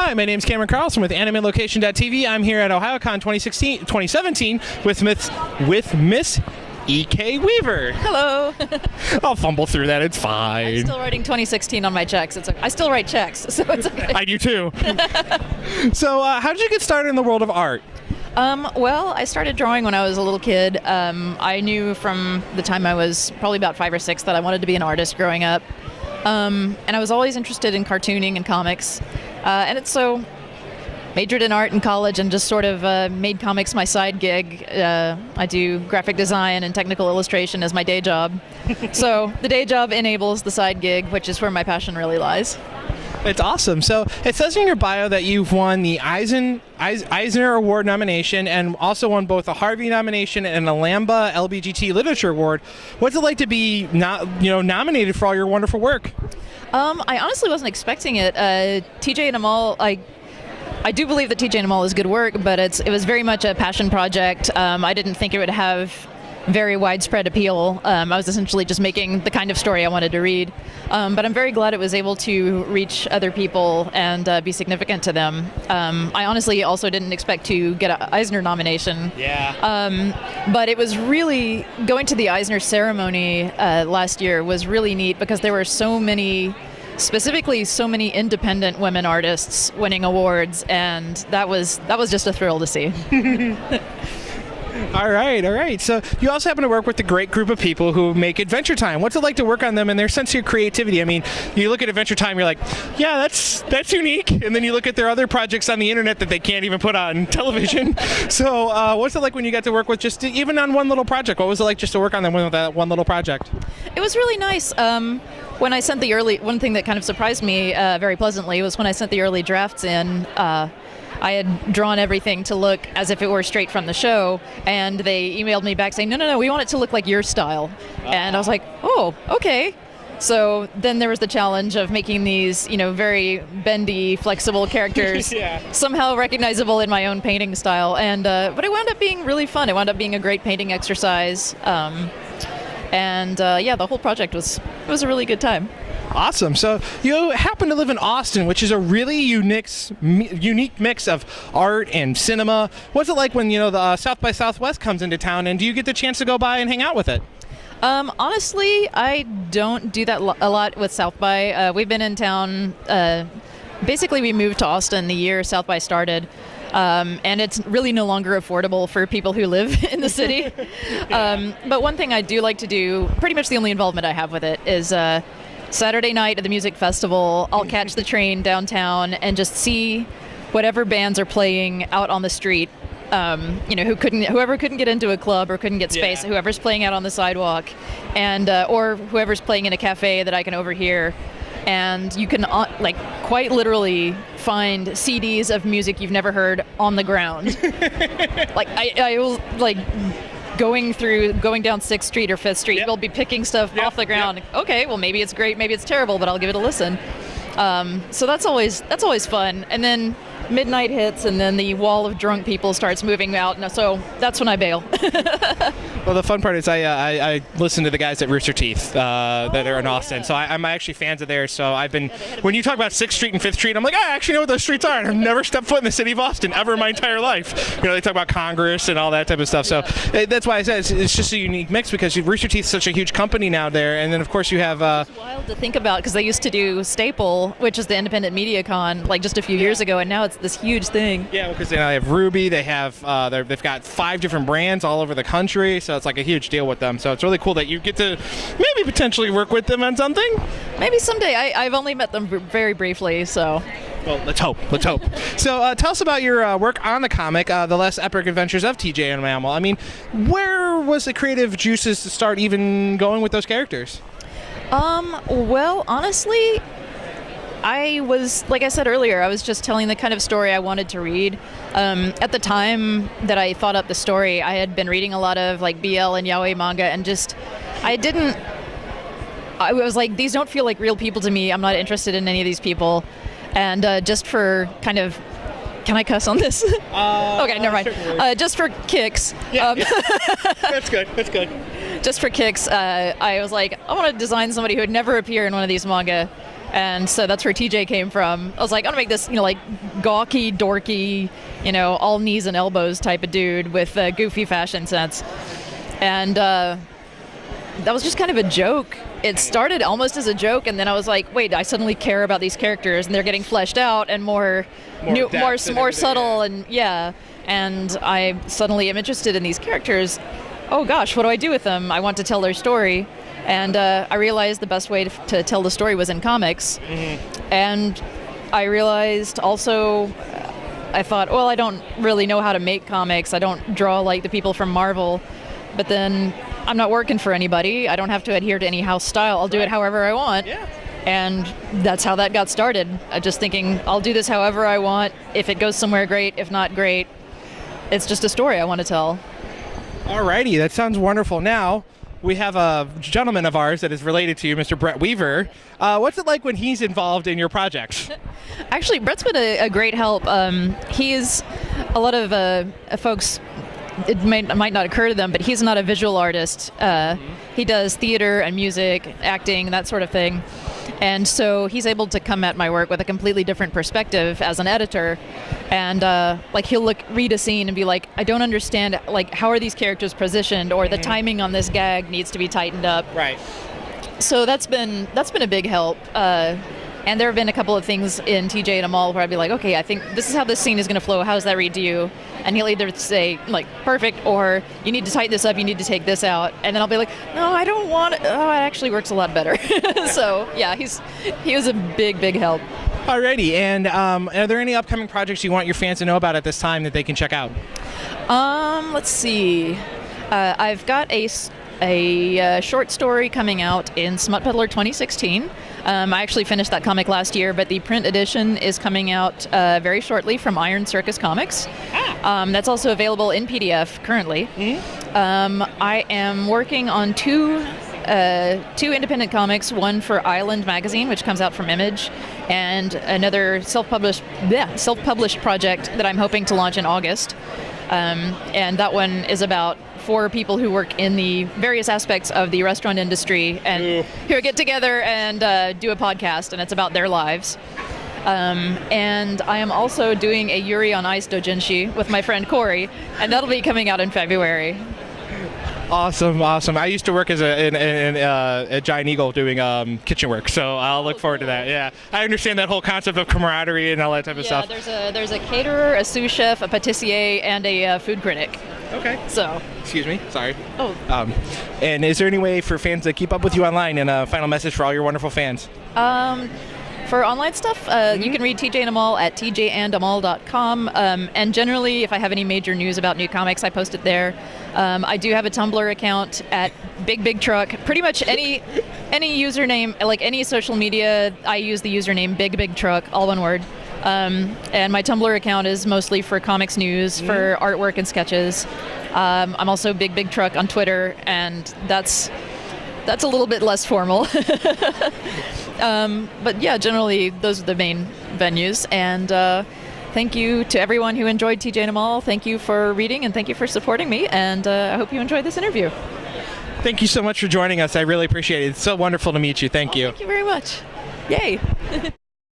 Hi, my name's Cameron Carlson with AnimeLocation.tv. I'm here at Ohayocon 2017 with Miss E.K. Weaver. Hello. I'll fumble through that. It's fine. I'm still writing 2016 on my checks. It's okay. I still write checks, so it's okay. I do too. So, how did you get started in the world of art? Well, I started drawing when I was a little kid. I knew from the time I was probably about 5 or 6 that I wanted to be an artist growing up. And I was always interested in cartooning and comics. And it's so majored in art in college and just sort of made comics my side gig. I do graphic design and technical illustration as my day job. So the day job enables the side gig, which is where my passion really lies. It's awesome. So it says in your bio that you've won the Eisner Award nomination and also won both a Harvey nomination and a Lambda LBGT Literature Award. What's it like to be nominated for all your wonderful work? I honestly wasn't expecting it. TJ and Amal, I do believe that TJ and Amal is good work, but it was very much a passion project. I didn't think it would have very widespread appeal. I was essentially just making the kind of story I wanted to read. But I'm very glad it was able to reach other people and be significant to them. I honestly also didn't expect to get an Eisner nomination. Yeah. But it was really, going to the Eisner ceremony last year was really neat because there were specifically so many independent women artists winning awards, and that was just a thrill to see. All right. So you also happen to work with a great group of people who make Adventure Time. What's it like to work on them and their sense of creativity? I mean, you look at Adventure Time, you're like, yeah, that's unique. And then you look at their other projects on the internet that they can't even put on television. So what's it like when you got to work with just even on one little project? What was it like just to work on them with that one little project? It was really nice. When I sent one thing that kind of surprised me very pleasantly was when I sent the early drafts in. I had drawn everything to look as if it were straight from the show, and they emailed me back saying, no, we want it to look like your style. And I was like, oh, okay. So then there was the challenge of making these, very bendy, flexible characters somehow recognizable in my own painting style. But it wound up being really fun. It wound up being a great painting exercise. The whole project was a really good time. Awesome. So you happen to live in Austin, which is a really unique mix of art and cinema. What's it like when the South by Southwest comes into town, and do you get the chance to go by and hang out with it? Honestly, I don't do that a lot with South by. We've been in town. Basically, we moved to Austin the year South by started. And it's really no longer affordable for people who live in the city. But one thing I do like to do, pretty much the only involvement I have with it, is Saturday night at the music festival, I'll catch the train downtown and just see whatever bands are playing out on the street. Whoever couldn't get into a club or couldn't get space, whoever's playing out on the sidewalk, and or whoever's playing in a cafe that I can overhear. And you can quite literally find CDs of music you've never heard on the ground. I will going down 6th Street or 5th Street, we'll be picking stuff off the ground. Okay, well maybe it's great, maybe it's terrible, but I'll give it a listen. So that's always fun. And then midnight hits, and then the wall of drunk people starts moving out, and so that's when I bail. Well, the fun part is I listen to the guys at Rooster Teeth that are in Austin, so I'm actually fans of theirs. So I've been, when you talk about 6th Street and 5th Street, I'm like, I actually know what those streets are, and I've never stepped foot in the city of Austin ever in my entire life. They talk about Congress and all that type of stuff. So that's why I said it's just a unique mix, because Rooster Teeth is such a huge company now there, and then of course you have. It's wild to think about, because they used to do Staple, which is the independent media con, just a few years ago, and now it's this huge thing. Yeah, because they have Ruby, they have they've got 5 different brands all over the country, so it's like a huge deal with them. So it's really cool that you get to maybe potentially work with them on something. Maybe someday. I've only met them very briefly, so. Well, let's hope. So tell us about your work on the comic, The Less Epic Adventures of TJ and Mammal. I mean, where was the creative juices to start even going with those characters? Well, honestly, I was, like I said earlier, I was just telling the kind of story I wanted to read. At the time that I thought up the story, I had been reading a lot of BL and yaoi manga, and I was like, these don't feel like real people to me. I'm not interested in any of these people. And just for kind of, can I cuss on this? Okay, never mind. Just for kicks. That's good. Just for kicks, I was like, I want to design somebody who would never appear in one of these manga. And so that's where TJ came from. I was like, I'm gonna make this, like gawky, dorky, all knees and elbows type of dude with a goofy fashion sense. And that was just kind of a joke. It started almost as a joke, and then I was like, wait, I suddenly care about these characters, and they're getting fleshed out and more subtle, and and I suddenly am interested in these characters. Oh gosh, what do I do with them? I want to tell their story. And I realized the best way to tell the story was in comics. Mm-hmm. And I realized also, I thought, well, I don't really know how to make comics. I don't draw like the people from Marvel. But then I'm not working for anybody. I don't have to adhere to any house style. I'll do it however I want. Yeah. And that's how that got started. Just thinking, I'll do this however I want. If it goes somewhere, great. If not, great. It's just a story I want to tell. Alrighty, that sounds wonderful. Now, we have a gentleman of ours that is related to you, Mr. Brent Weaver. What's it like when he's involved in your projects? Actually, Brett's been a great help. He's a lot of folks, it might not occur to them, but he's not a visual artist. He does theater and music, acting, that sort of thing. And so he's able to come at my work with a completely different perspective as an editor. And he'll read a scene and be like, I don't understand, how are these characters positioned, or the timing on this gag needs to be tightened up. Right. So that's been a big help. And there have been a couple of things in TJ and Amal where I'd be like, okay, I think this is how this scene is going to flow. How does that read to you? And he'll either say, perfect, or you need to tighten this up, you need to take this out. And then I'll be like, no, I don't want it. Oh, it actually works a lot better. So, yeah, he was a big, big help. Alrighty, and are there any upcoming projects you want your fans to know about at this time that they can check out? Let's see. I've got a short story coming out in Smut Peddler 2016. I actually finished that comic last year, but the print edition is coming out very shortly from Iron Circus Comics. That's also available in PDF currently. Mm-hmm. I am working on two independent comics, one for Island Magazine, which comes out from Image, and another self-published project that I'm hoping to launch in August. And that one is about 4 people who work in the various aspects of the restaurant industry and who get together and do a podcast, and it's about their lives. And I am also doing a Yuri on Ice doujinshi with my friend Corey, and that'll be coming out in February. Awesome. I used to work as a Giant Eagle doing kitchen work, so I'll look forward to that. Yeah, I understand that whole concept of camaraderie and all that type of stuff. Yeah, there's a caterer, a sous chef, a patissier, and a food critic. Okay. So. Excuse me. Sorry. Oh. And is there any way for fans to keep up with you online, and a final message for all your wonderful fans? For online stuff, you can read TJ and Amal at tjandamal.com. And generally, if I have any major news about new comics, I post it there. I do have a Tumblr account at Big Big Truck. Pretty much any username, like any social media, I use the username Big Big Truck, all one word. And my Tumblr account is mostly for comics news, for artwork and sketches. I'm also Big Big Truck on Twitter, and that's a little bit less formal. But yeah, generally those are the main venues. And thank you to everyone who enjoyed TJ and Amal. Thank you for reading, and thank you for supporting me. And I hope you enjoyed this interview. Thank you so much for joining us. I really appreciate it. It's so wonderful to meet you. Thank you. Thank you very much. Yay.